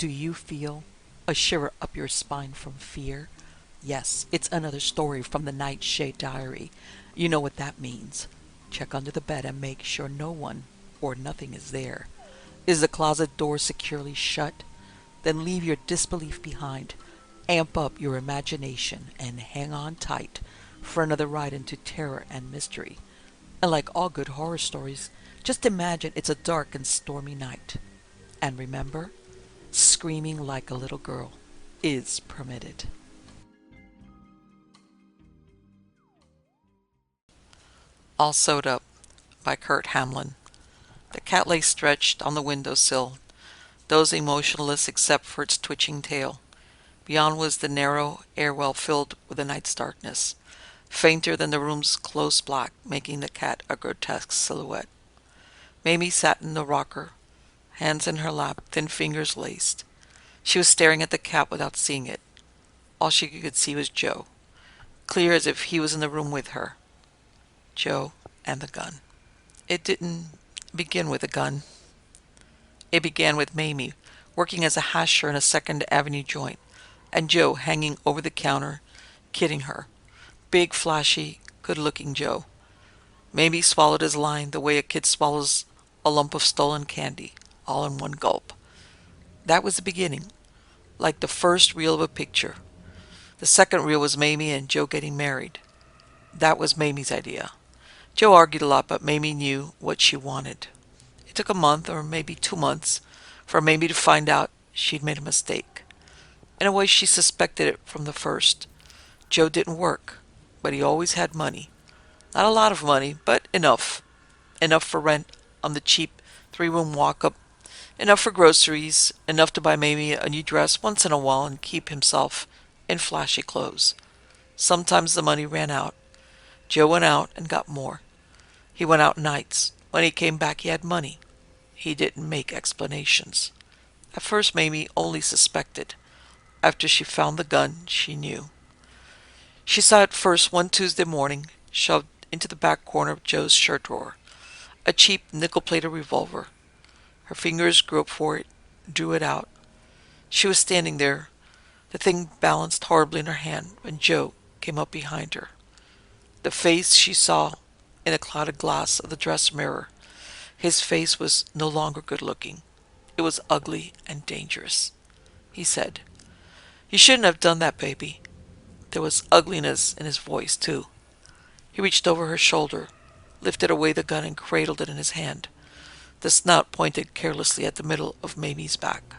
Do you feel a shiver up your spine from fear? Yes, it's another story from the Nightshade diary. You know what that means. Check under the bed and make sure no one or nothing is there. Is the closet door securely shut? Then leave your disbelief behind. Amp up your imagination and hang on tight for another ride into terror and mystery. And like all good horror stories, just imagine it's a dark and stormy night. And remember, screaming like a little girl is permitted. All Sewed Up by Curt Hamlin. The cat lay stretched on the windowsill, dozing motionless except for its twitching tail. Beyond was the narrow airwell filled with the night's darkness, fainter than the room's close black, making the cat a grotesque silhouette. Mamie sat in the rocker, hands in her lap, thin fingers laced. She was staring at the cat without seeing it. All she could see was Joe, clear as if he was in the room with her. Joe and the gun. It didn't begin with a gun. It began with Mamie, working as a hasher in a Second Avenue joint, and Joe hanging over the counter, kidding her. Big, flashy, good-looking Joe. Mamie swallowed his line the way a kid swallows a lump of stolen candy, all in one gulp. That was the beginning, like the first reel of a picture. The second reel was Mamie and Joe getting married. That was Mamie's idea. Joe argued a lot, but Mamie knew what she wanted. It took a month, or maybe 2 months, for Mamie to find out she'd made a mistake. In a way, she suspected it from the first. Joe didn't work, but he always had money. Not a lot of money, but enough. Enough for rent on the cheap 3-room walk-up, enough for groceries, enough to buy Mamie a new dress once in a while and keep himself in flashy clothes. Sometimes the money ran out. Joe went out and got more. He went out nights. When he came back, he had money. He didn't make explanations. At first, Mamie only suspected. After she found the gun, she knew. She saw it first one Tuesday morning, shoved into the back corner of Joe's shirt drawer. A cheap nickel-plated revolver. Her fingers groped for it, drew it out. She was standing there, the thing balanced horribly in her hand, when Joe came up behind her. The face she saw in the clouded glass of the dress mirror. His face was no longer good-looking. It was ugly and dangerous. He said, "You shouldn't have done that, baby." There was ugliness in his voice, too. He reached over her shoulder, lifted away the gun and cradled it in his hand. The snout pointed carelessly at the middle of Mamie's back.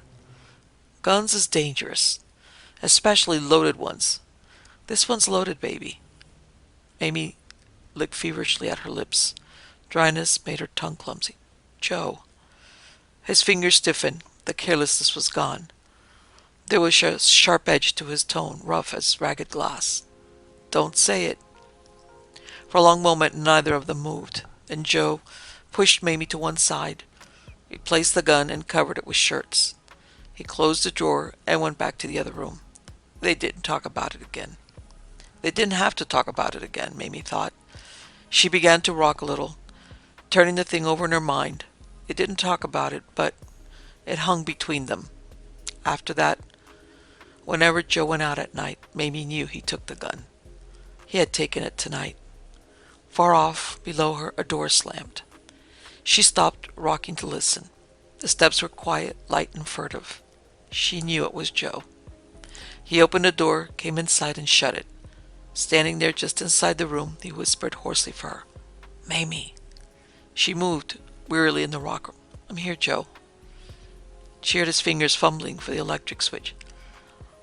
Guns is dangerous, especially loaded ones. This one's loaded, baby. Mamie licked feverishly at her lips. Dryness made her tongue clumsy. Joe. His fingers stiffened. The carelessness was gone. There was a sharp edge to his tone, rough as ragged glass. Don't say it. For a long moment, neither of them moved. Then Joe pushed Mamie to one side, replaced the gun, and covered it with shirts. He closed the drawer and went back to the other room. They didn't talk about it again. They didn't have to talk about it again, Mamie thought. She began to rock a little, turning the thing over in her mind. They didn't talk about it, but it hung between them. After that, whenever Joe went out at night, Mamie knew he took the gun. He had taken it tonight. Far off, below her, a door slammed. She stopped, rocking to listen. The steps were quiet, light, and furtive. She knew it was Joe. He opened the door, came inside, and shut it. Standing there just inside the room, he whispered hoarsely for her. "Mamie." She moved wearily in the rocker. "I'm here, Joe." She heard his fingers fumbling for the electric switch.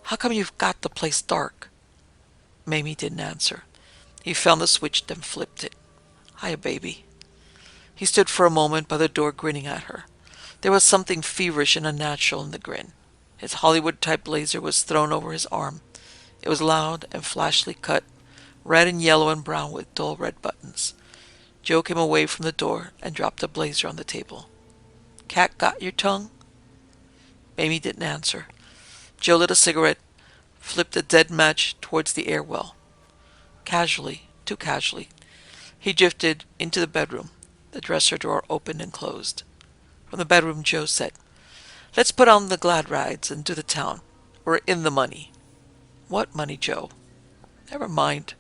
"How come you've got the place dark?" Mamie didn't answer. He found the switch, then flipped it. "Hiya, baby." He stood for a moment by the door, grinning at her. There was something feverish and unnatural in the grin. His Hollywood-type blazer was thrown over his arm. It was loud and flashily cut, red and yellow and brown with dull red buttons. Joe came away from the door and dropped the blazer on the table. "Cat got your tongue?" Mamie didn't answer. Joe lit a cigarette, flipped a dead match towards the airwell. Casually, too casually, he drifted into the bedroom. The dresser drawer opened and closed. From the bedroom, Joe said, Let's put on the glad rags and do the town. We're in the money. What money, Joe? Never mind.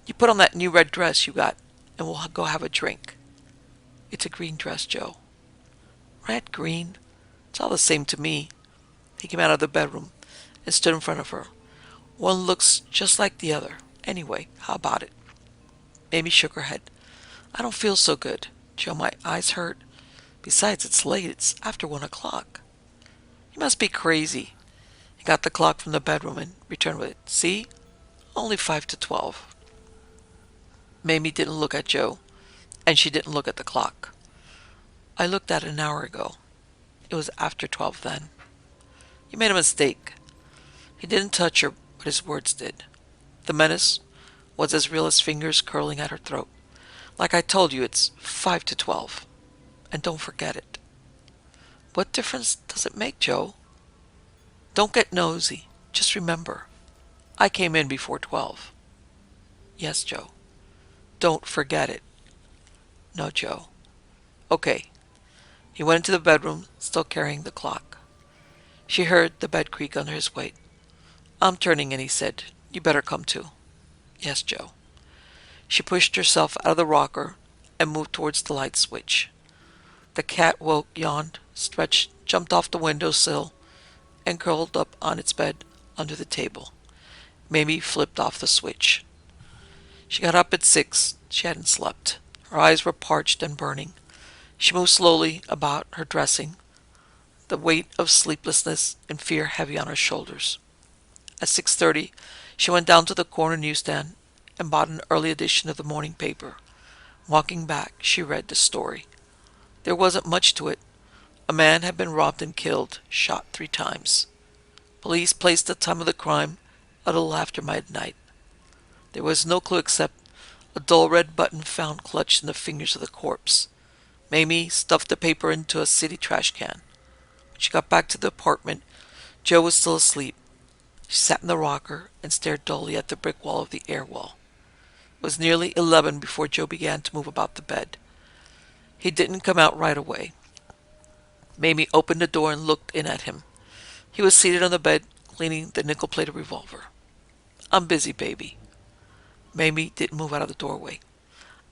You put on that new red dress you got, and we'll go have a drink. It's a green dress, Joe. Red, green. It's all the same to me. He came out of the bedroom and stood in front of her. One looks just like the other. Anyway, how about it? Amy shook her head. I don't feel so good. Joe, my eyes hurt. Besides, it's late. It's after 1 o'clock. You must be crazy. He got the clock from the bedroom and returned with it. See? Only 5 to 12. Mamie didn't look at Joe, and she didn't look at the clock. I looked at it an hour ago. It was after 12 then. You made a mistake. He didn't touch her, but his words did. The menace was as real as fingers curling at her throat. Like I told you, it's 5 to 12. And don't forget it. What difference does it make, Joe? Don't get nosy. Just remember, I came in before 12. Yes, Joe. Don't forget it. No, Joe. Okay. He went into the bedroom, still carrying the clock. She heard the bed creak under his weight. I'm turning in, he said. You better come too. Yes, Joe. She pushed herself out of the rocker and moved towards the light switch. The cat woke, yawned, stretched, jumped off the windowsill, and curled up on its bed under the table. Mamie flipped off the switch. She got up at 6. She hadn't slept. Her eyes were parched and burning. She moved slowly about her dressing, the weight of sleeplessness and fear heavy on her shoulders. At 6:30, she went down to the corner newsstand and bought an early edition of the morning paper. Walking back, she read the story. There wasn't much to it. A man had been robbed and killed, shot 3 times. Police placed the time of the crime a little after midnight. There was no clue except a dull red button found clutched in the fingers of the corpse. Mamie stuffed the paper into a city trash can. When she got back to the apartment, Joe was still asleep. She sat in the rocker and stared dully at the brick wall of the air wall. It was nearly 11 before Joe began to move about the bed. He didn't come out right away. Mamie opened the door and looked in at him. He was seated on the bed, cleaning the nickel-plated revolver. I'm busy, baby. Mamie didn't move out of the doorway.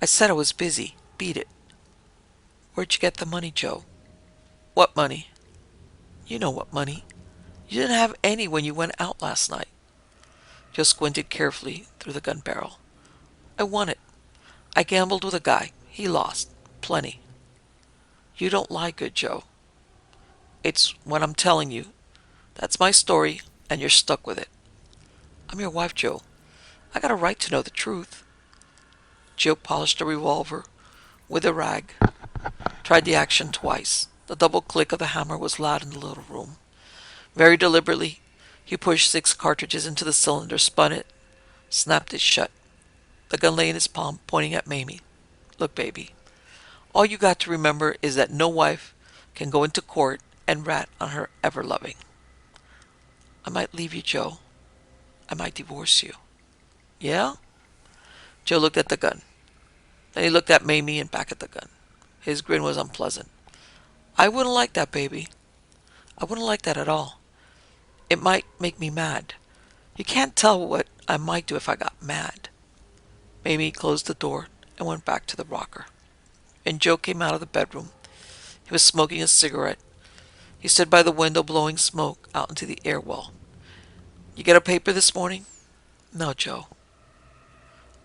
I said I was busy. Beat it. Where'd you get the money, Joe? What money? You know what money. You didn't have any when you went out last night. Joe squinted carefully through the gun barrel. I won it. I gambled with a guy. He lost. Plenty. You don't lie good, Joe. It's what I'm telling you. That's my story, and you're stuck with it. I'm your wife, Joe. I got a right to know the truth. Joe polished the revolver with a rag, tried the action twice. The double click of the hammer was loud in the little room. Very deliberately, he pushed 6 cartridges into the cylinder, spun it, snapped it shut. The gun lay in his palm, pointing at Mamie. Look, baby, all you got to remember is that no wife can go into court and rat on her ever-loving. I might leave you, Joe. I might divorce you. Yeah? Joe looked at the gun. Then he looked at Mamie and back at the gun. His grin was unpleasant. I wouldn't like that, baby. I wouldn't like that at all. It might make me mad. You can't tell what I might do if I got mad. Mamie closed the door and went back to the rocker. And Joe came out of the bedroom. He was smoking a cigarette. He stood by the window blowing smoke out into the air wall. You get a paper this morning? No, Joe.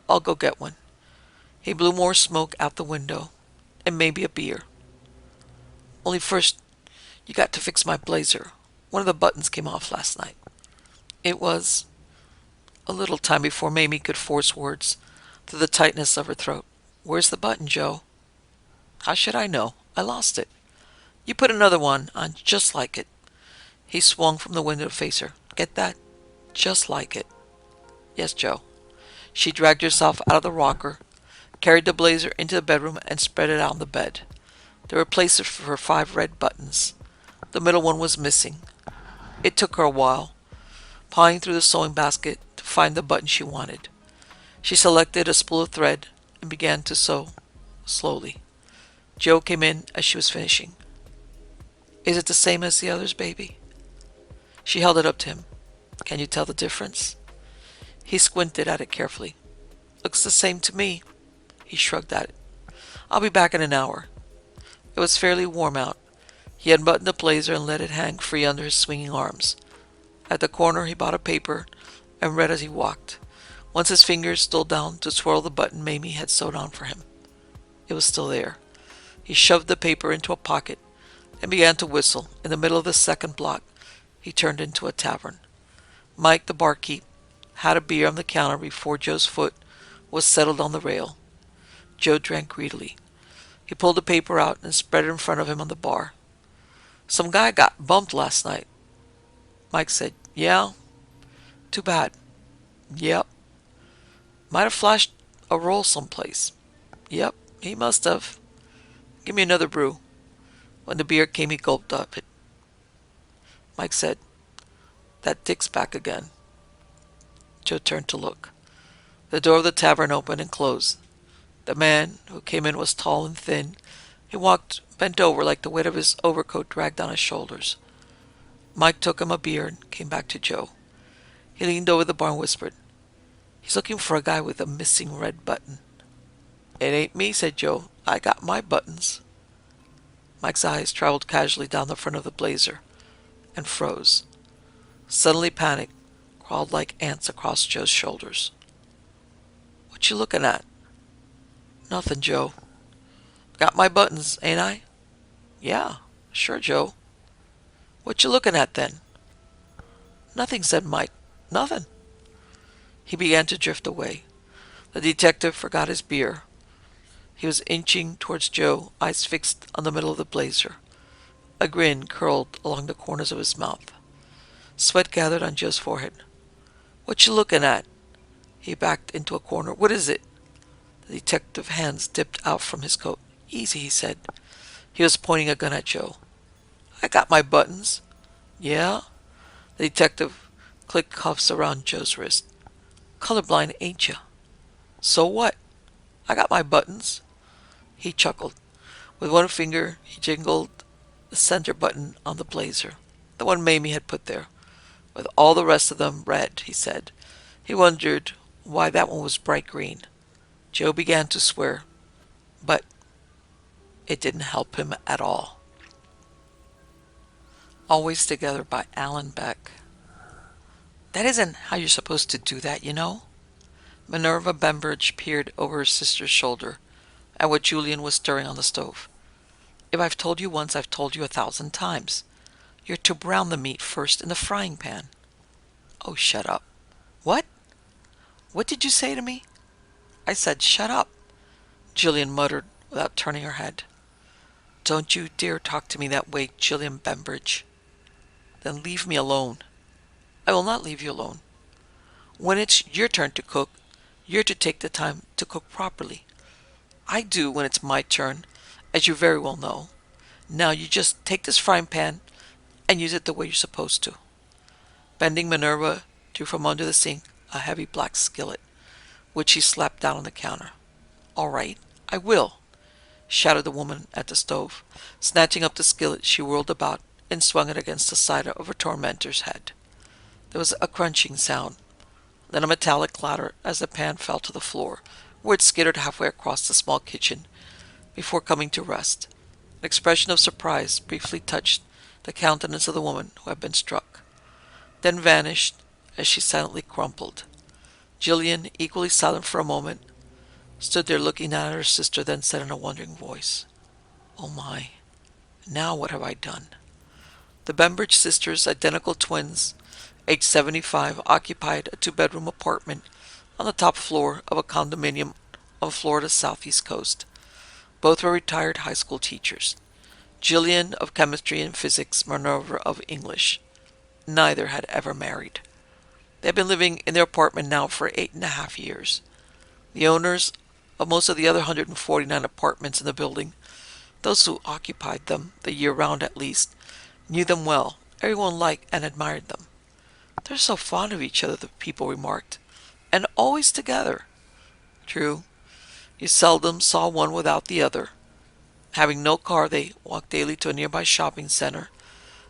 I'll go get one. He blew more smoke out the window, and maybe a beer. Only first, you got to fix my blazer. One of the buttons came off last night. It was a little time before Mamie could force words through the tightness of her throat. Where's the button, Joe? How should I know? I lost it. You put another one on just like it. He swung from the window to face her. Get that? Just like it. Yes, Joe. She dragged herself out of the rocker, carried the blazer into the bedroom, and spread it out on the bed. There were places for her 5 red buttons. The middle one was missing. It took her a while, pawing through the sewing basket to find the button she wanted. She selected a spool of thread and began to sew, slowly. Joe came in as she was finishing. Is it the same as the others, baby? She held it up to him. Can you tell the difference? He squinted at it carefully. Looks the same to me. He shrugged at it. I'll be back in an hour. It was fairly warm out. He unbuttoned the blazer and let it hang free under his swinging arms. At the corner, he bought a paper and read as he walked. Once his fingers stole down to swirl the button Mamie had sewed on for him. It was still there. He shoved the paper into a pocket and began to whistle. In the middle of the second block, he turned into a tavern. Mike, the barkeep, had a beer on the counter before Joe's foot was settled on the rail. Joe drank greedily. He pulled the paper out and spread it in front of him on the bar. Some guy got bumped last night. Mike said, Yeah? Too bad. Yep. Might have flashed a roll someplace. Yep, he must have. Give me another brew. When the beer came, he gulped up it. Mike said, That dick's back again. Joe turned to look. The door of the tavern opened and closed. The man who came in was tall and thin. He walked bent over like the weight of his overcoat dragged on his shoulders. Mike took him a beer and came back to Joe. He leaned over the bar and whispered, He's looking for a guy with a missing red button. It ain't me, said Joe. I got my buttons. Mike's eyes traveled casually down the front of the blazer and froze. Suddenly panic crawled like ants across Joe's shoulders. What you looking at? Nothing, Joe. Got my buttons, ain't I? Yeah, sure, Joe. What you looking at, then? Nothing, said Mike. Nothing. He began to drift away. The detective forgot his beer. He was inching towards Joe, eyes fixed on the middle of the blazer. A grin curled along the corners of his mouth. Sweat gathered on Joe's forehead. What you looking at? He backed into a corner. What is it? The detective's hands dipped out from his coat. Easy, he said. He was pointing a gun at Joe. I got my buttons. Yeah? The detective clicked cuffs around Joe's wrist. Colorblind, ain't ya? So what? I got my buttons. He chuckled. With one finger, he jingled the center button on the blazer, the one Mamie had put there. With all the rest of them red, he said. He wondered why that one was bright green. Joe began to swear, but it didn't help him at all. Always Together by Alan Beck. That isn't how you're supposed to do that, you know? Minerva Bembridge peered over her sister's shoulder at what Julian was stirring on the stove. If I've told you once, I've told you 1,000 times. You're to brown the meat first in the frying pan. Oh, shut up. What? What did you say to me? I said, shut up, Julian muttered without turning her head. Don't you dare talk to me that way, Julian Bembridge. Then leave me alone. I will not leave you alone. When it's your turn to cook, you're to take the time to cook properly. I do when it's my turn, as you very well know. Now you just take this frying pan and use it the way you're supposed to. Bending, Minerva drew from under the sink a heavy black skillet, which she slapped down on the counter. All right, I will, shouted the woman at the stove. Snatching up the skillet, she whirled about and swung it against the side of her tormentor's head. There was a crunching sound, then a metallic clatter as the pan fell to the floor, where it skittered halfway across the small kitchen before coming to rest. An expression of surprise briefly touched the countenance of the woman who had been struck, then vanished as she silently crumpled. Jillian, equally silent for a moment, stood there looking at her sister, then said in a wondering voice, Oh my, now what have I done? The Bembridge sisters, identical twins, aged 75, occupied a 2-bedroom apartment on the top floor of a condominium on Florida's southeast coast. Both were retired high school teachers. Jillian of chemistry and physics, Minerva of English. Neither had ever married. They had been living in their apartment now for 8.5 years. The owners of most of the other 149 apartments in the building, those who occupied them the year round at least, knew them well. Everyone liked and admired them. They're so fond of each other, the people remarked, and always together. True, you seldom saw one without the other. Having no car, they walked daily to a nearby shopping center,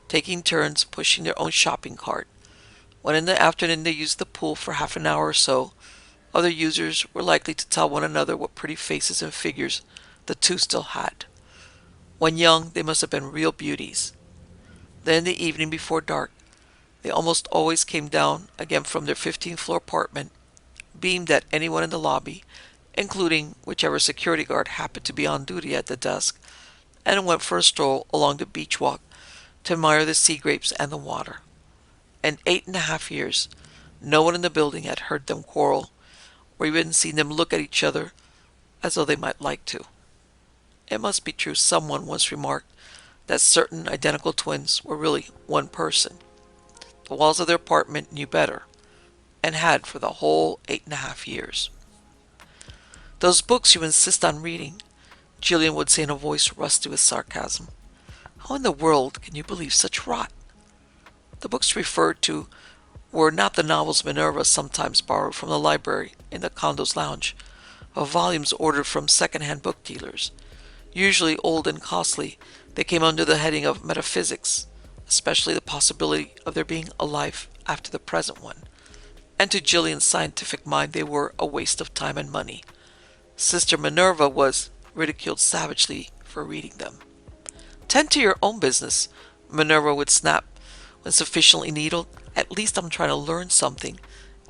taking turns pushing their own shopping cart. When in the afternoon they used the pool for half an hour or so, other users were likely to tell one another what pretty faces and figures the two still had. When young, they must have been real beauties. Then in the evening before dark, they almost always came down again from their 15th floor apartment, beamed at anyone in the lobby, including whichever security guard happened to be on duty at the desk, and went for a stroll along the beach walk to admire the sea grapes and the water. In 8.5 years, no one in the building had heard them quarrel, or even seen them look at each other as though they might like to. It must be true someone once remarked that certain identical twins were really one person. The walls of their apartment knew better, and had for the whole 8.5 years. "Those books you insist on reading," Gillian would say in a voice rusty with sarcasm. "How in the world can you believe such rot?" The books referred to were not the novels Minerva sometimes borrowed from the library in the condo's lounge, but volumes ordered from second-hand book dealers. Usually old and costly, they came under the heading of metaphysics, especially the possibility of there being a life after the present one. And to Gillian's scientific mind they were a waste of time and money. Sister Minerva was ridiculed savagely for reading them. "Tend to your own business," Minerva would snap when sufficiently needled. "At least I'm trying to learn something.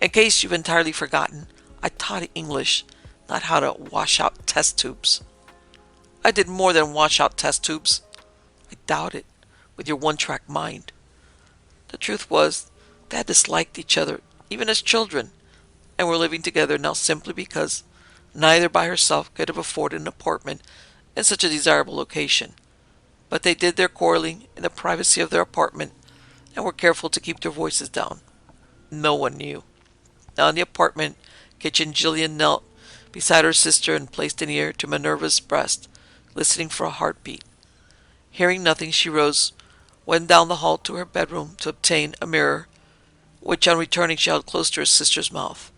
In case you've entirely forgotten, I taught English, not how to wash out test tubes." "I did more than wash out test tubes." "I doubt it, with your one-track mind." The truth was, they had disliked each other, even as children, and were living together now simply because neither by herself could have afforded an apartment in such a desirable location. But they did their quarreling in the privacy of their apartment, and were careful to keep their voices down. No one knew. Now in the apartment kitchen, Gillian knelt beside her sister and placed an ear to Minerva's breast, listening for a heartbeat. Hearing nothing, she rose, went down the hall to her bedroom to obtain a mirror, which on returning she held close to her sister's mouth.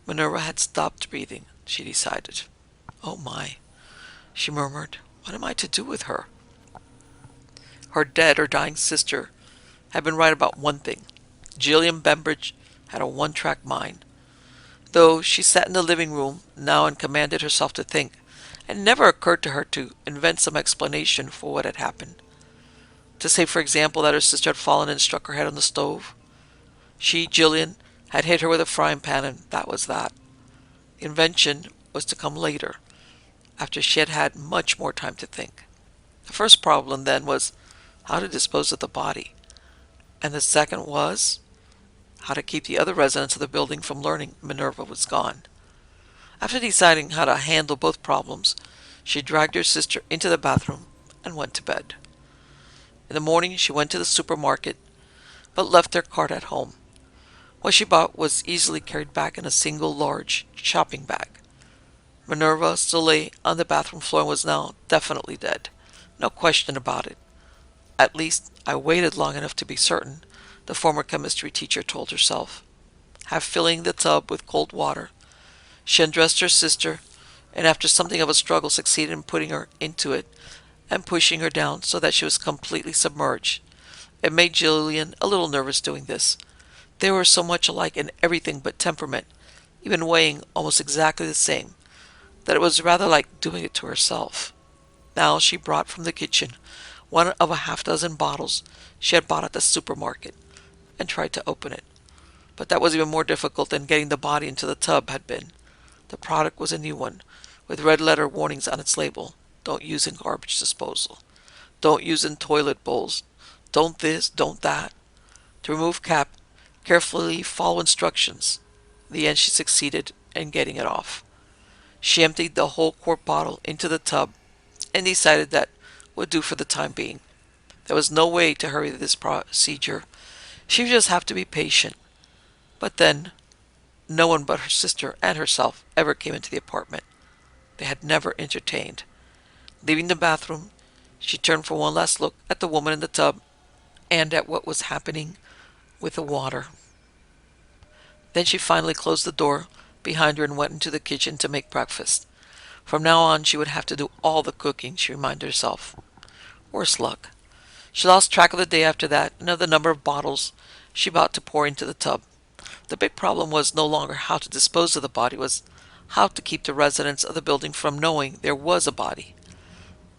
Minerva had stopped breathing, she decided. "Oh my," she murmured, "what am I to do with her?" Her dead or dying sister had been right about one thing. Gillian Bembridge had a one-track mind. Though she sat in the living room now and commanded herself to think, it never occurred to her to invent some explanation for what had happened. To say, for example, that her sister had fallen and struck her head on the stove. She, Gillian, had hit her with a frying pan, and that was that. The invention was to come later, after she had had much more time to think. The first problem, then, was how to dispose of the body, and the second was how to keep the other residents of the building from learning Minerva was gone. After deciding how to handle both problems, she dragged her sister into the bathroom and went to bed. In the morning she went to the supermarket, but left their cart at home. What she bought was easily carried back in a single large shopping bag. Minerva still lay on the bathroom floor and was now definitely dead. No question about it. "At least I waited long enough to be certain," the former chemistry teacher told herself. Half filling the tub with cold water, she undressed her sister, and after something of a struggle succeeded in putting her into it and pushing her down so that she was completely submerged. It made Gillian a little nervous doing this. They were so much alike in everything but temperament, even weighing almost exactly the same, that it was rather like doing it to herself. Now she brought from the kitchen one of a half-dozen bottles she had bought at the supermarket, and tried to open it. But that was even more difficult than getting the body into the tub had been. The product was a new one, with red-letter warnings on its label. "Don't use in garbage disposal. Don't use in toilet bowls. Don't this, don't that." To remove cap, carefully follow instructions. In the end she succeeded in getting it off. She emptied the whole quart bottle into the tub and decided that would do for the time being. There was no way to hurry this procedure. She would just have to be patient. But then, no one but her sister and herself ever came into the apartment. They had never entertained. Leaving the bathroom, she turned for one last look at the woman in the tub and at what was happening with the water. Then she finally closed the door behind her and went into the kitchen to make breakfast. From now on, she would have to do all the cooking, she reminded herself. Worse luck. She lost track of the day after that and of the number of bottles she bought to pour into the tub. The big problem was no longer how to dispose of the body, it was how to keep the residents of the building from knowing there was a body.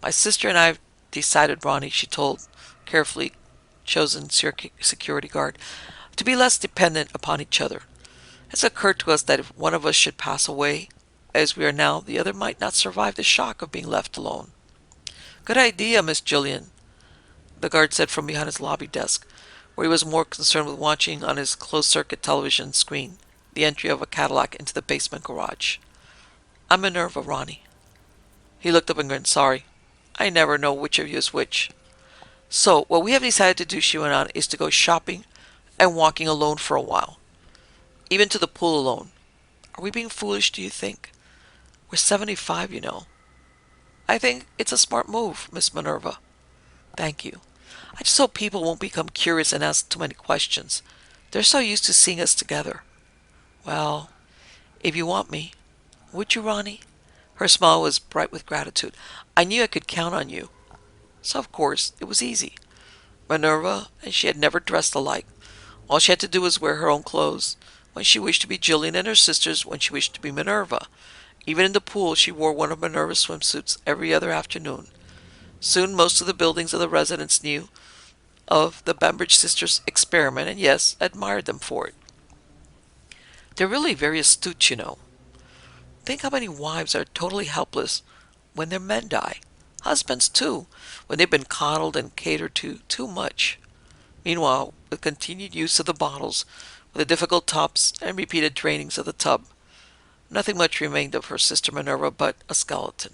My sister and I have decided, Ronnie, she told carefully chosen security guard, to be less dependent upon each other. It's occurred to us that if one of us should pass away, as we are now, the other might not survive the shock of being left alone. Good idea, Miss Gillian, the guard said from behind his lobby desk, where he was more concerned with watching on his closed-circuit television screen the entry of a Cadillac into the basement garage. I'm Minerva, Ronnie. He looked up and grinned. Sorry, I never know which of you is which. So, what we have decided to do, she went on, is to go shopping and walking alone for a while. Even to the pool alone. Are we being foolish, do you think? We're 75, you know. I think it's a smart move, Miss Minerva. Thank you. I just hope people won't become curious and ask too many questions. They're so used to seeing us together. Well, if you want me, would you, Ronnie? Her smile was bright with gratitude. I knew I could count on you. So, of course, it was easy. Minerva and she had never dressed alike. All she had to do was wear her own clothes when she wished to be Jillian and her sisters when she wished to be Minerva. Even in the pool, she wore one of Minerva's swimsuits every other afternoon. Soon, most of the buildings of the residents knew of the Bembridge sisters' experiment and, yes, admired them for it. They're really very astute, you know. Think how many wives are totally helpless when their men die. Husbands, too, when they've been coddled and catered to too much. Meanwhile, with continued use of the bottles, with the difficult tops and repeated drainings of the tub, nothing much remained of her sister Minerva but a skeleton.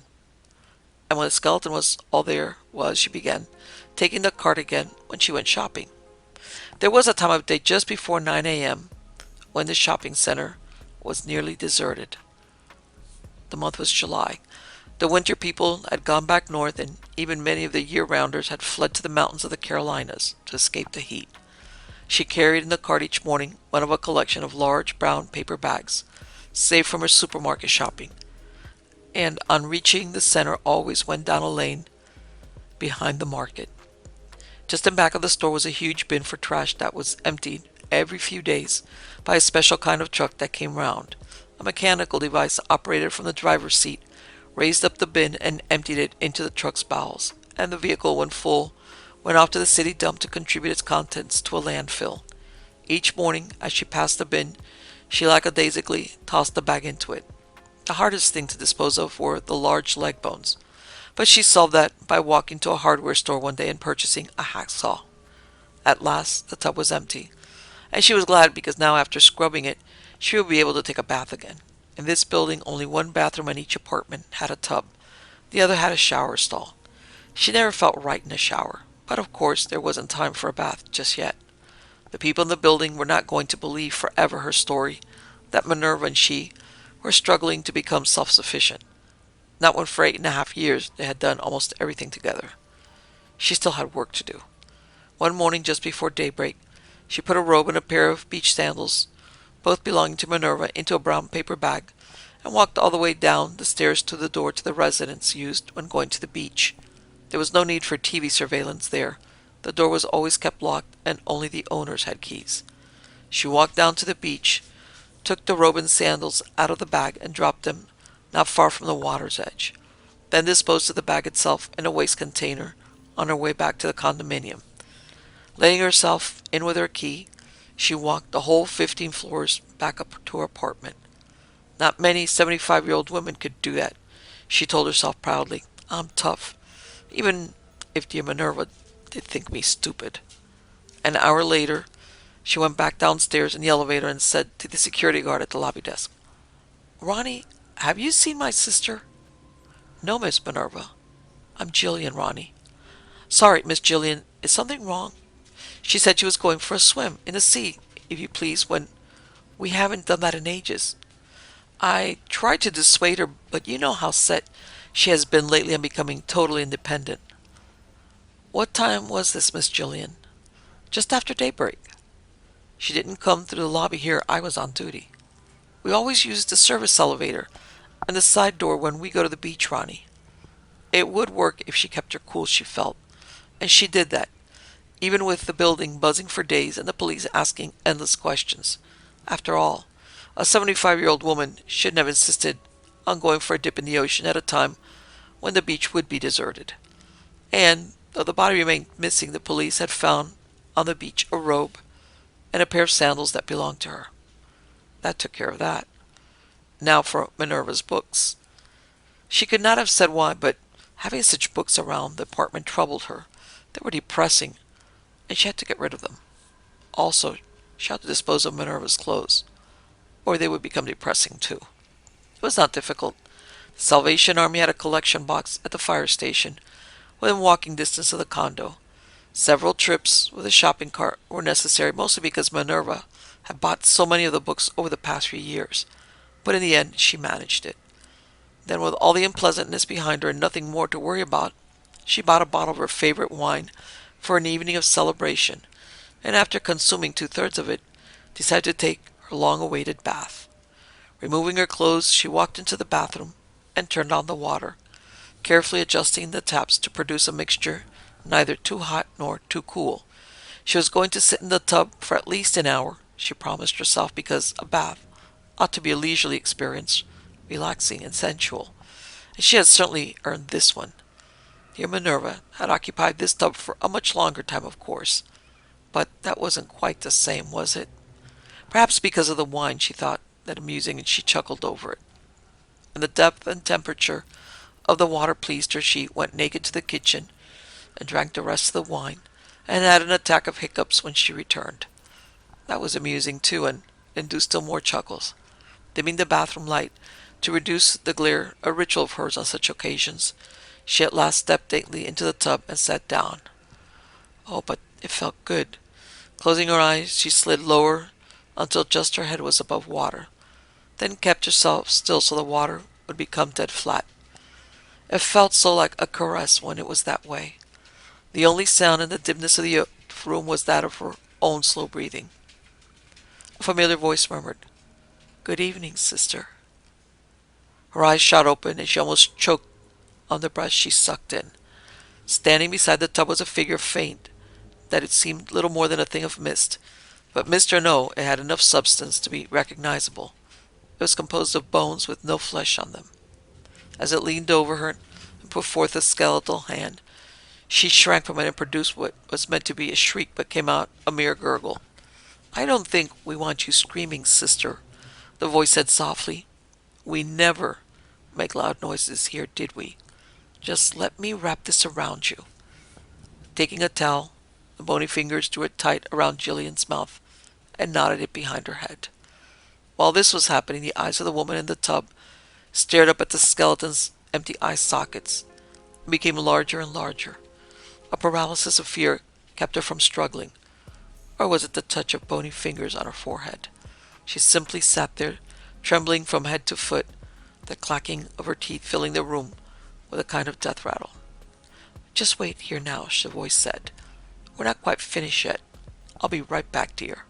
And when the skeleton was all there was, she began taking the cart again when she went shopping. There was a time of day just before 9 a.m. when the shopping center was nearly deserted. The month was July. The winter people had gone back north, and even many of the year-rounders had fled to the mountains of the Carolinas to escape the heat. She carried in the cart each morning one of a collection of large brown paper bags, saved from her supermarket shopping, and on reaching the center always went down a lane behind the market. Just in back of the store was a huge bin for trash that was emptied every few days by a special kind of truck that came round. A mechanical device operated from the driver's seat raised up the bin and emptied it into the truck's bowels, and the vehicle, when full, went off to the city dump to contribute its contents to a landfill. Each morning, as she passed the bin, she lackadaisically tossed the bag into it. The hardest thing to dispose of were the large leg bones, but she solved that by walking to a hardware store one day and purchasing a hacksaw. At last, the tub was empty, and she was glad because now, after scrubbing it, she would be able to take a bath again. In this building, only one bathroom in each apartment had a tub. The other had a shower stall. She never felt right in a shower, but of course there wasn't time for a bath just yet. The people in the building were not going to believe forever her story that Minerva and she were struggling to become self-sufficient. Not when for 8.5 years they had done almost everything together. She still had work to do. One morning just before daybreak, she put a robe and a pair of beach sandals, both belonging to Minerva, into a brown paper bag, and walked all the way down the stairs to the door to the residence used when going to the beach. There was no need for TV surveillance there. The door was always kept locked, and only the owners had keys. She walked down to the beach, took the robe and sandals out of the bag, and dropped them not far from the water's edge. Then disposed of the bag itself in a waste container on her way back to the condominium. Letting herself in with her key, she walked the whole 15 floors back up to her apartment. Not many 75-year-old women could do that, she told herself proudly. I'm tough, even if dear Minerva did think me stupid. An hour later, she went back downstairs in the elevator and said to the security guard at the lobby desk, Ronnie, have you seen my sister? No, Miss Minerva. I'm Jillian, Ronnie. Sorry, Miss Jillian, is something wrong? She said she was going for a swim in the sea, if you please, when we haven't done that in ages. I tried to dissuade her, but you know how set she has been lately on becoming totally independent. What time was this, Miss Jillian? Just after daybreak. She didn't come through the lobby here. I was on duty. We always used the service elevator. And the side door when we go to the beach, Ronnie. It would work if she kept her cool, she felt. And she did that, even with the building buzzing for days and the police asking endless questions. After all, a 75-year-old woman shouldn't have insisted on going for a dip in the ocean at a time when the beach would be deserted. And, though the body remained missing, the police had found on the beach a robe and a pair of sandals that belonged to her. That took care of that. Now for Minerva's books. She could not have said why, but having such books around the apartment troubled her. They were depressing, and she had to get rid of them. Also, she had to dispose of Minerva's clothes, or they would become depressing too. It was not difficult. The Salvation Army had a collection box at the fire station, within walking distance of the condo. Several trips with a shopping cart were necessary, mostly because Minerva had bought so many of the books over the past few years, but in the end she managed it. Then, with all the unpleasantness behind her and nothing more to worry about, she bought a bottle of her favorite wine for an evening of celebration, and after consuming two-thirds of it, decided to take her long-awaited bath. Removing her clothes, she walked into the bathroom and turned on the water, carefully adjusting the taps to produce a mixture neither too hot nor too cool. She was going to sit in the tub for at least an hour, she promised herself, because a bath ought to be a leisurely experience, relaxing and sensual, and she had certainly earned this one. Dear Minerva had occupied this tub for a much longer time, of course, but that wasn't quite the same, was it? Perhaps because of the wine, she thought that amusing, and she chuckled over it. And the depth and temperature of the water pleased her. She went naked to the kitchen and drank the rest of the wine, and had an attack of hiccups when she returned. That was amusing, too, and induced still more chuckles. Dimming the bathroom light to reduce the glare, a ritual of hers on such occasions, she at last stepped daintily into the tub and sat down. Oh, but it felt good. Closing her eyes, she slid lower until just her head was above water, then kept herself still so the water would become dead flat. It felt so like a caress when it was that way. The only sound in the dimness of the room was that of her own slow breathing. A familiar voice murmured, "Good evening, sister." Her eyes shot open, and she almost choked on the breath she sucked in. Standing beside the tub was a figure faint, that it seemed little more than a thing of mist, but mist or no, it had enough substance to be recognizable. It was composed of bones with no flesh on them. As it leaned over her and put forth a skeletal hand, she shrank from it and produced what was meant to be a shriek, but came out a mere gurgle. "I don't think we want you screaming, sister," the voice said softly. "We never make loud noises here, did we? Just let me wrap this around you." Taking a towel, the bony fingers drew it tight around Jillian's mouth and knotted it behind her head. While this was happening, the eyes of the woman in the tub stared up at the skeleton's empty eye sockets and became larger and larger. A paralysis of fear kept her from struggling. Or was it the touch of bony fingers on her forehead? She simply sat there, trembling from head to foot, the clacking of her teeth filling the room with a kind of death rattle. "Just wait here now," the voice said. "We're not quite finished yet. I'll be right back, dear."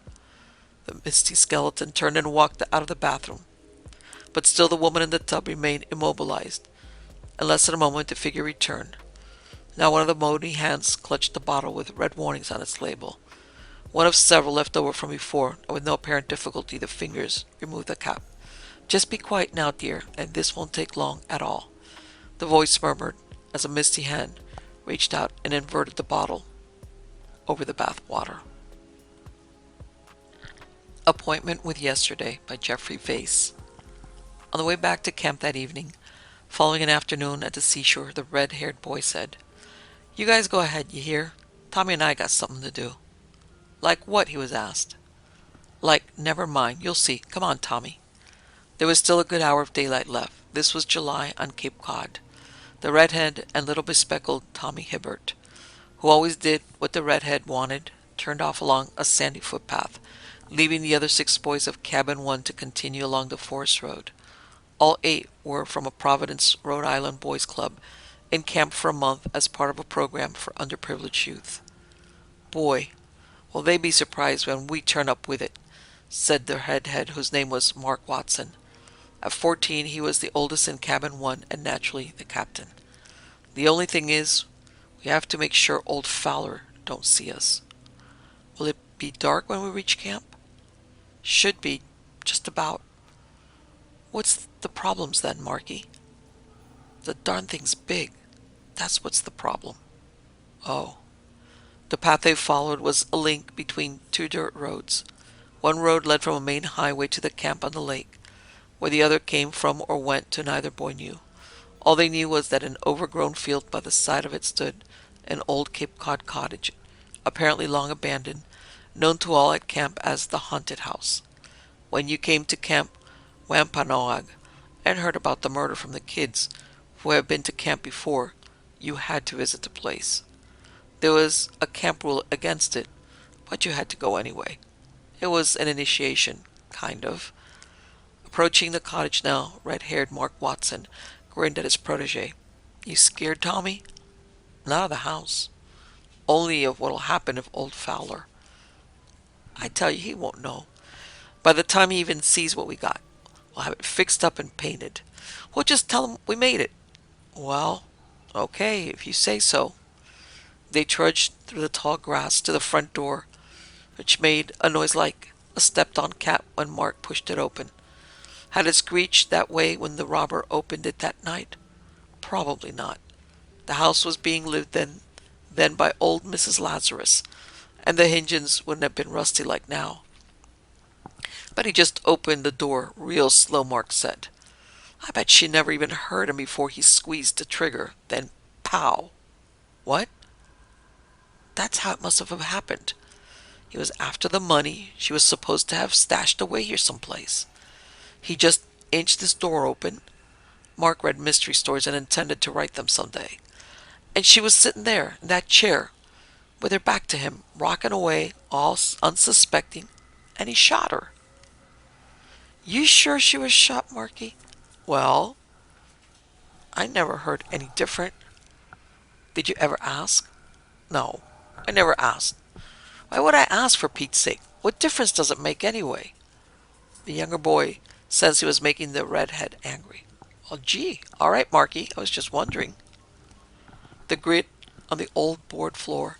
The misty skeleton turned and walked out of the bathroom. But still the woman in the tub remained immobilized. In less than a moment the figure returned. Now one of the bony hands clutched the bottle with red warnings on its label. One of several left over from before, and with no apparent difficulty the fingers removed the cap. "Just be quiet now, dear, and this won't take long at all," the voice murmured as a misty hand reached out and inverted the bottle over the bath water. Appointment with Yesterday by Geoffrey Vace. On the way back to camp that evening, following an afternoon at the seashore, the red-haired boy said, "You guys go ahead, you hear? Tommy and I got something to do." "Like what?" he was asked. "Like, never mind, you'll see. Come on, Tommy." There was still a good hour of daylight left. This was July on Cape Cod. The redhead and little bespectacled Tommy Hibbert, who always did what the redhead wanted, turned off along a sandy footpath, leaving the other 6 boys of Cabin 1 to continue along the forest road. All 8 were from a Providence, Rhode Island boys' club, and camped for a month as part of a program for underprivileged youth. "Boy, will they be surprised when we turn up with it," said their head, whose name was Mark Watson. At 14, he was the oldest in Cabin 1 and naturally the captain. The only thing is, we have to make sure old Fowler don't see us. Will it be dark when we reach camp? Should be, just about. What's the problems then, Marky? The darn thing's big. That's what's the problem. Oh. The path they followed was a link between two dirt roads. One road led from a main highway to the camp on the lake. Where the other came from or went to neither boy knew. All they knew was that an overgrown field by the side of it stood an old Cape Cod cottage, apparently long abandoned, known to all at camp as the haunted house. When you came to Camp Wampanoag and heard about the murder from the kids who had been to camp before, you had to visit the place. There was a camp rule against it, but you had to go anyway. It was an initiation, kind of. Approaching the cottage now, red-haired Mark Watson grinned at his protege. You scared, Tommy? Not of the house. Only of what'll happen if old Fowler. I tell you, he won't know. By the time he even sees what we got, we'll have it fixed up and painted. We'll just tell him we made it. Well, okay, if you say so. They trudged through the tall grass to the front door, which made a noise like a stepped-on cat when Mark pushed it open. Had it screeched that way when the robber opened it that night? Probably not. The house was being lived in then by old Mrs. Lazarus, and the hinges wouldn't have been rusty like now. But he just opened the door real slow, Mark said. I bet she never even heard him before he squeezed the trigger. Then, pow! What? That's how it must have happened. He was after the money she was supposed to have stashed away here someplace. He just inched this door open. Mark read mystery stories and intended to write them someday. And she was sitting there in that chair with her back to him, rocking away, all unsuspecting, and he shot her. You sure she was shot, Marky? Well, I never heard any different. Did you ever ask? No, I never asked. Why would I ask, for Pete's sake? What difference does it make anyway? The younger boy sensed he was making the redhead angry. Well, gee, all right, Marky, I was just wondering. The grit on the old board floor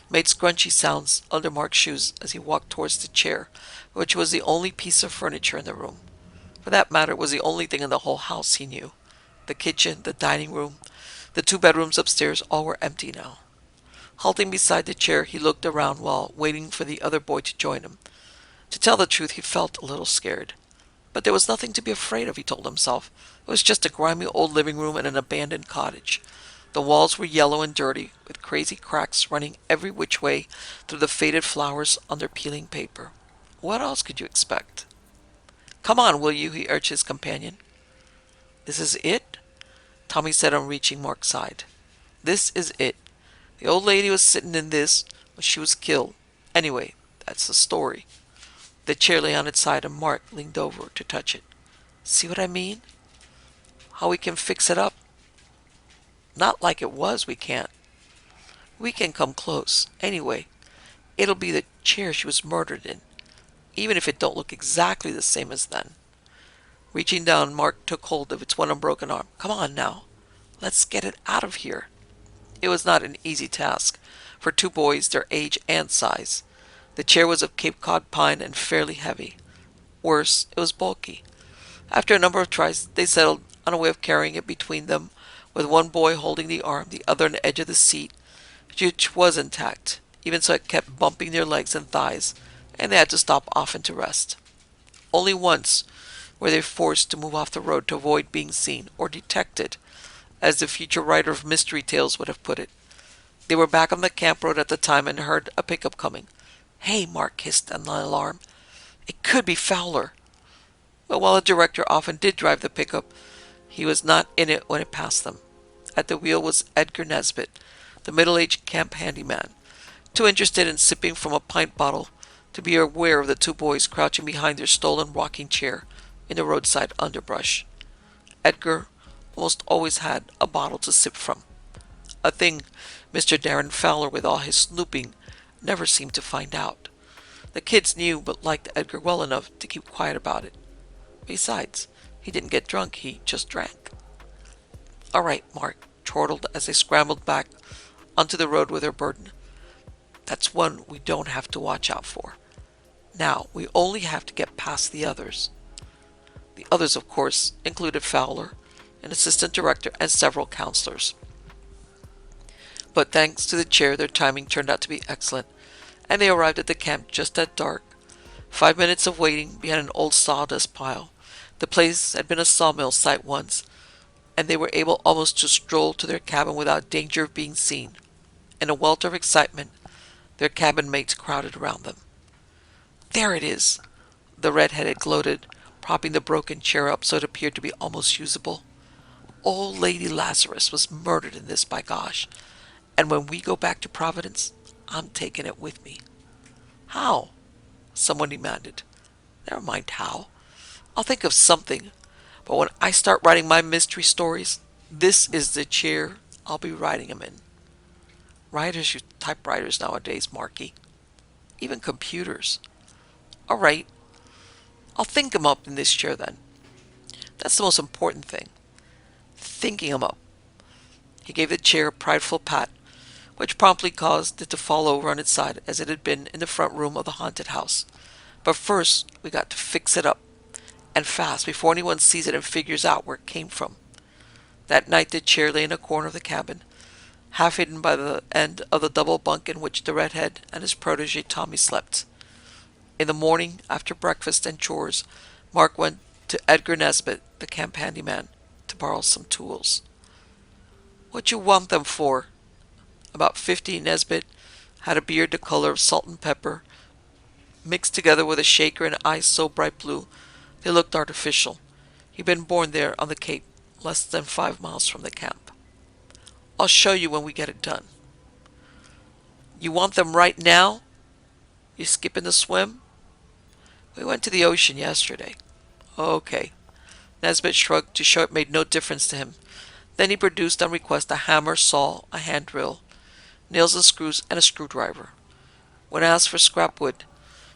made scrunchy sounds under Mark's shoes as he walked towards the chair, which was the only piece of furniture in the room. For that matter, it was the only thing in the whole house he knew. The kitchen, the dining room, the two bedrooms upstairs, all were empty now. Halting beside the chair, he looked around while waiting for the other boy to join him. To tell the truth, he felt a little scared. But there was nothing to be afraid of, he told himself. It was just a grimy old living room in an abandoned cottage. The walls were yellow and dirty, with crazy cracks running every which way through the faded flowers on their peeling paper. What else could you expect? Come on, will you? He urged his companion. This is it? Tommy said on reaching Mark's side. This is it. The old lady was sitting in this when she was killed. Anyway, that's the story. The chair lay on its side and Mark leaned over to touch it. See what I mean? How we can fix it up? Not like it was, we can't. We can come close. Anyway, it'll be the chair she was murdered in, even if it don't look exactly the same as then. Reaching down, Mark took hold of its one unbroken arm. Come on now. Let's get it out of here. It was not an easy task for two boys their age and size. The chair was of Cape Cod pine and fairly heavy. Worse, it was bulky. After a number of tries, they settled on a way of carrying it between them, with one boy holding the arm, the other on the edge of the seat, which was intact. Even so, it kept bumping their legs and thighs, and they had to stop often to rest. Only once were they forced to move off the road to avoid being seen or detected, as the future writer of mystery tales would have put it. They were back on the camp road at the time and heard a pickup coming. Hey, Mark hissed in alarm. It could be Fowler. But while the director often did drive the pickup, he was not in it when it passed them. At the wheel was Edgar Nesbitt, the middle-aged camp handyman, too interested in sipping from a pint bottle to be aware of the two boys crouching behind their stolen rocking chair in the roadside underbrush. Edgar almost always had a bottle to sip from, a thing Mr. Darren Fowler, with all his snooping, never seemed to find out. The kids knew but liked Edgar well enough to keep quiet about it. Besides, He didn't get drunk, he just drank. All right, Mark chortled as they scrambled back onto the road with their burden. That's one we don't have to watch out for. Now, we only have to get past the others. The others, of course, included Fowler, an assistant director, and several counselors. But thanks to the chair, their timing turned out to be excellent, and they arrived at the camp just at dark. 5 minutes of waiting behind an old sawdust pile. The place had been a sawmill site once, and they were able almost to stroll to their cabin without danger of being seen. In a welter of excitement, their cabin mates crowded around them. There it is, the red-headed gloated, propping the broken chair up so it appeared to be almost usable. Old Lady Lazarus was murdered in this, by gosh. And when we go back to Providence, I'm taking it with me. How? Someone demanded. Never mind how. I'll think of something. But when I start writing my mystery stories, this is the chair I'll be writing them in. Writers use typewriters nowadays, Marky. Even computers. All right. I'll think 'em up in this chair then. That's the most important thing. Thinking 'em up. He gave the chair a prideful pat, which promptly caused it to fall over on its side as it had been in the front room of the haunted house. But first, we got to fix it up, and fast, before anyone sees it and figures out where it came from. That night the chair lay in a corner of the cabin, half hidden by the end of the double bunk in which the redhead and his protege Tommy slept. In the morning, after breakfast and chores, Mark went to Edgar Nesbitt, the camp handyman, to borrow some tools. What you want them for? About 50, Nesbitt had a beard the color of salt and pepper, mixed together with a shaker and eyes so bright blue they looked artificial. He'd been born there on the Cape, less than 5 miles from the camp. I'll show you when we get it done. You want them right now? You skipping the swim? We went to the ocean yesterday. Okay. Nesbitt shrugged to show it made no difference to him. Then he produced on request a hammer, saw, a hand drill, nails and screws, and a screwdriver. When asked for scrap wood,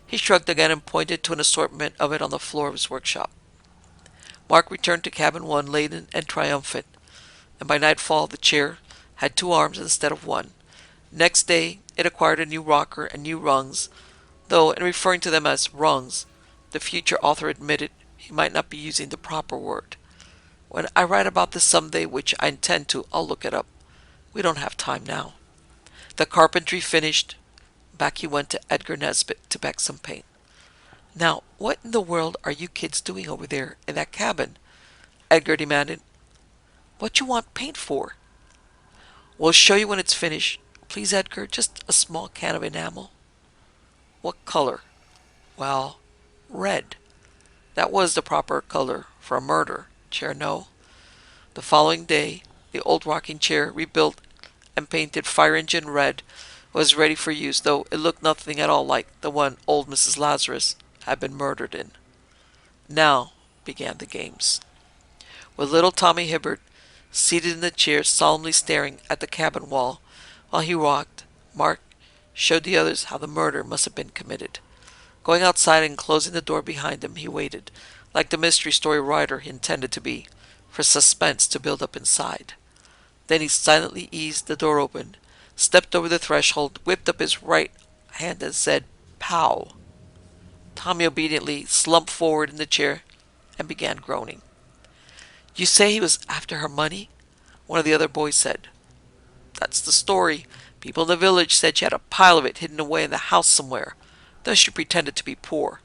he shrugged again and pointed to an assortment of it on the floor of his workshop. Mark returned to cabin 1 laden and triumphant, and by nightfall the chair had 2 arms instead of 1. Next day it acquired a new rocker and new rungs, though in referring to them as rungs, the future author admitted he might not be using the proper word. When I write about this someday, which I intend to, I'll look it up. We don't have time now. The carpentry finished, back he went to Edgar Nesbitt to Beck some paint. Now, what in the world are you kids doing over there in that cabin? Edgar demanded. What you want paint for? We'll show you when it's finished. Please, Edgar, just a small can of enamel. What color? Well, red. That was the proper color for a murder. Chair no. The following day, the old rocking chair, rebuilt and painted fire engine red, was ready for use, though it looked nothing at all like the one old Mrs. Lazarus had been murdered in. Now began the games. With little Tommy Hibbert seated in the chair, solemnly staring at the cabin wall while he rocked, Mark showed the others how the murder must have been committed. Going outside and closing the door behind him, he waited, like the mystery story writer he intended to be, for suspense to build up inside. Then he silently eased the door open, stepped over the threshold, whipped up his right hand and said, "Pow!" Tommy obediently slumped forward in the chair and began groaning. You say he was after her money? One of the other boys said. That's the story. People in the village said she had a pile of it hidden away in the house somewhere, though she pretended to be poor.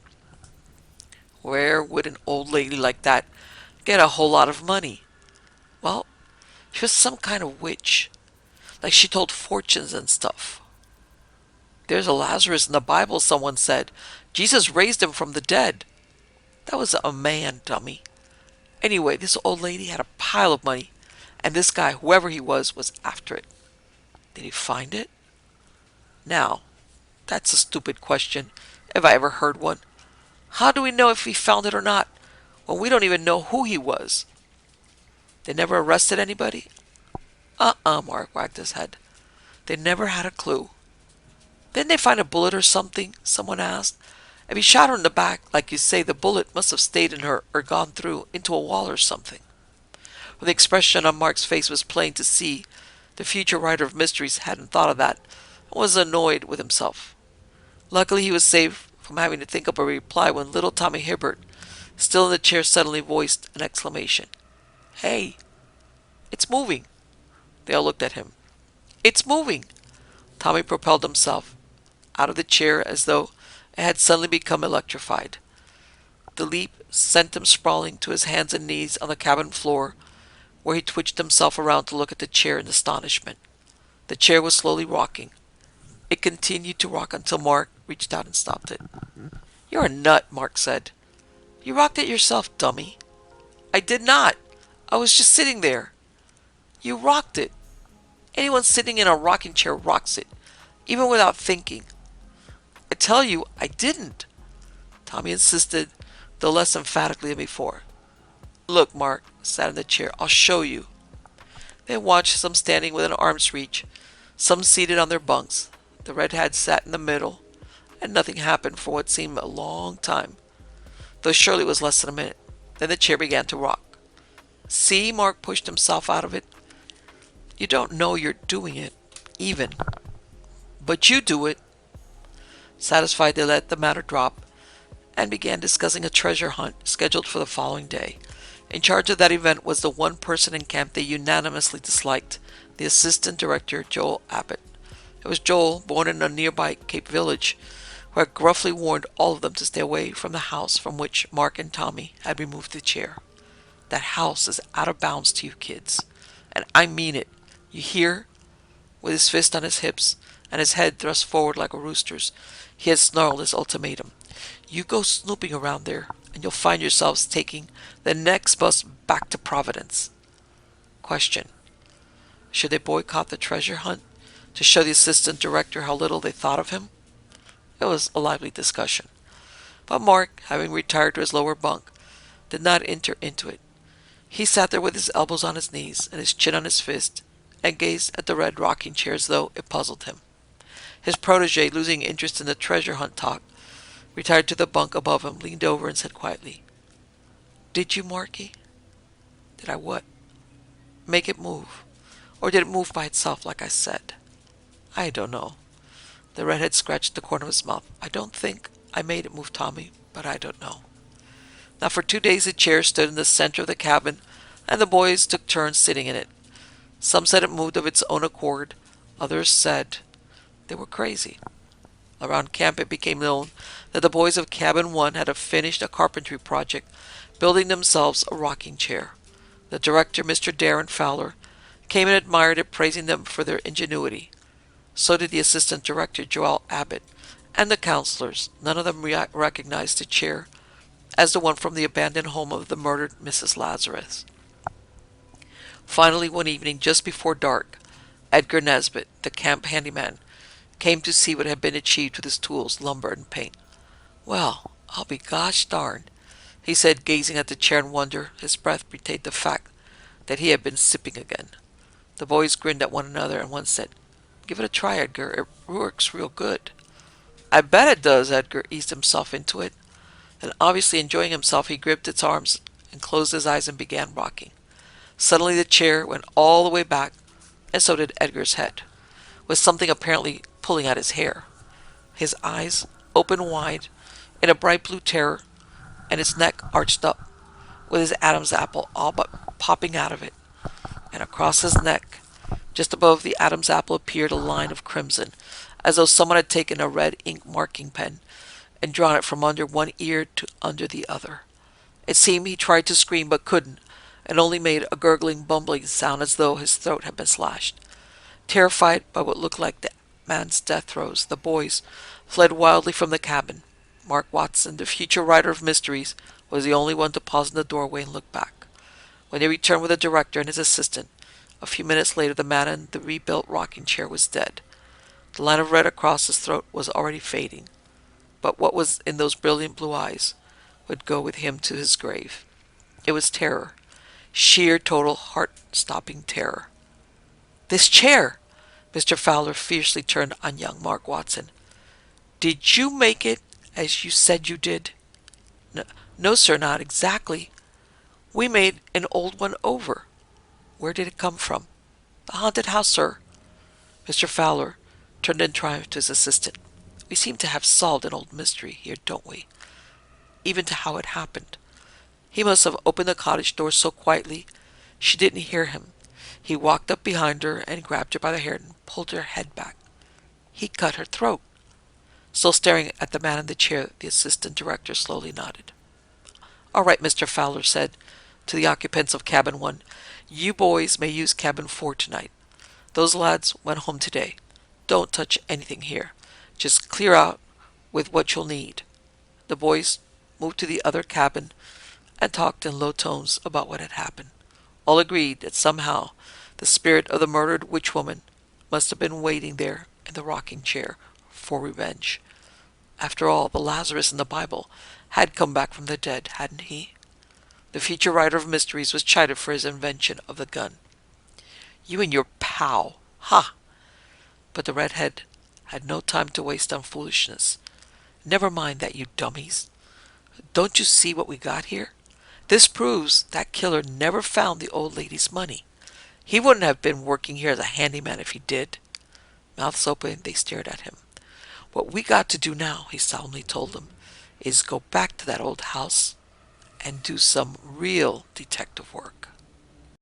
Where would an old lady like that get a whole lot of money? Well, she was some kind of witch. Like she told fortunes and stuff. There's a Lazarus in the Bible, someone said. Jesus raised him from the dead. That was a man, dummy. Anyway, this old lady had a pile of money, and this guy, whoever he was after it. Did he find it? Now, that's a stupid question, if I ever heard one. How do we know if he found it or not, when we don't even know who he was? They never arrested anybody? Mark wagged his head. They never had a clue. Didn't they find a bullet or something? Someone asked. If he shot her in the back, like you say, the bullet must have stayed in her or gone through into a wall or something. When the expression on Mark's face was plain to see, the future writer of mysteries hadn't thought of that and was annoyed with himself. Luckily, he was saved from having to think up a reply when little Tommy Hibbert, still in the chair, suddenly voiced an exclamation. "Hey, it's moving." They all looked at him. "It's moving!" Tommy propelled himself out of the chair as though it had suddenly become electrified. The leap sent him sprawling to his hands and knees on the cabin floor, where he twitched himself around to look at the chair in astonishment. The chair was slowly rocking. It continued to rock until Mark reached out and stopped it. "You're a nut," Mark said. "You rocked it yourself, dummy." "I did not. I was just sitting there." "You rocked it. Anyone sitting in a rocking chair rocks it, even without thinking." "I tell you, I didn't." Tommy insisted, though less emphatically than before. "Look," Mark sat in the chair. "I'll show you." They watched, some standing within arm's reach, some seated on their bunks. The redhead sat in the middle, and nothing happened for what seemed a long time, though surely it was less than a minute. Then the chair began to rock. "See?" Mark pushed himself out of it. "You don't know you're doing it, even. But you do it." Satisfied, they let the matter drop and began discussing a treasure hunt scheduled for the following day. In charge of that event was the one person in camp they unanimously disliked, the assistant director, Joel Abbott. It was Joel, born in a nearby Cape village, who had gruffly warned all of them to stay away from the house from which Mark and Tommy had removed the chair. "That house is out of bounds to you kids. And I mean it. You hear?" With his fist on his hips and his head thrust forward like a rooster's, he had snarled his ultimatum. "You go snooping around there, and you'll find yourselves taking the next bus back to Providence." Question: should they boycott the treasure hunt to show the assistant director how little they thought of him? It was a lively discussion. But Mark, having retired to his lower bunk, did not enter into it. He sat there with his elbows on his knees and his chin on his fist, and gazed at the red rocking chair as though it puzzled him. His protege, losing interest in the treasure hunt talk, retired to the bunk above him, leaned over and said quietly, "Did you, Marky?" "Did I what?" "Make it move? Or did it move by itself like I said?" "I don't know." The redhead scratched the corner of his mouth. "I don't think I made it move, Tommy, but I don't know." Now for 2 days the chair stood in the center of the cabin, and the boys took turns sitting in it. Some said it moved of its own accord. Others said they were crazy. Around camp it became known that the boys of Cabin 1 had finished a carpentry project, building themselves a rocking chair. The director, Mr. Darren Fowler, came and admired it, praising them for their ingenuity. So did the assistant director, Joel Abbott, and the counselors. None of them recognized the chair as the one from the abandoned home of the murdered Mrs. Lazarus. Finally, one evening, just before dark, Edgar Nesbitt, the camp handyman, came to see what had been achieved with his tools, lumber, and paint. "Well, I'll be gosh darned," he said, gazing at the chair in wonder. His breath betrayed the fact that he had been sipping again. The boys grinned at one another, and one said, "Give it a try, Edgar. It works real good." "I bet it does." Edgar eased himself into it, and obviously enjoying himself, he gripped its arms and closed his eyes and began rocking. Suddenly the chair went all the way back, and so did Edgar's head, with something apparently pulling at his hair. His eyes opened wide in a bright blue terror, and his neck arched up, with his Adam's apple all but popping out of it. And across his neck, just above the Adam's apple, appeared a line of crimson, as though someone had taken a red ink marking pen and drawn it from under one ear to under the other. It seemed he tried to scream but couldn't, and only made a gurgling, bumbling sound as though his throat had been slashed. Terrified by what looked like the man's death throes, the boys fled wildly from the cabin. Mark Watson, the future writer of mysteries, was the only one to pause in the doorway and look back. When they returned with the director and his assistant, a few minutes later the man in the rebuilt rocking chair was dead. The line of red across his throat was already fading, but what was in those brilliant blue eyes would go with him to his grave. It was terror, sheer, total, heart-stopping terror. "This chair!" Mr. Fowler fiercely turned on young Mark Watson. "Did you make it As you said you did. No, sir, not exactly. We made an old one over. Where did it come from? The haunted house, sir. Mr. Fowler turned in triumph to his assistant. We seem to have solved an old mystery here, don't we? Even to how it happened. He must have opened the cottage door so quietly she didn't hear him. He walked up behind her and grabbed her by the hair and pulled her head back. He cut her throat. Still staring at the man in the chair, the assistant director slowly nodded. All right, Mr. Fowler said to the occupants of Cabin 1. You boys may use Cabin 4 tonight. Those lads went home today. Don't touch anything here. Just clear out with what you'll need. The boys moved to the other cabin and talked in low tones about what had happened. All agreed that somehow the spirit of the murdered witchwoman must have been waiting there in the rocking chair for revenge. After all, the Lazarus in the Bible had come back from the dead, hadn't he? The future writer of mysteries was chided for his invention of the gun. You and your pal, ha! But the redhead had no time to waste on foolishness. Never mind that, you dummies. Don't you see what we got here? This proves that killer never found the old lady's money. He wouldn't have been working here as a handyman if he did. Mouths open, they stared at him. What we got to do now, he solemnly told them, is go back to that old house and do some real detective work.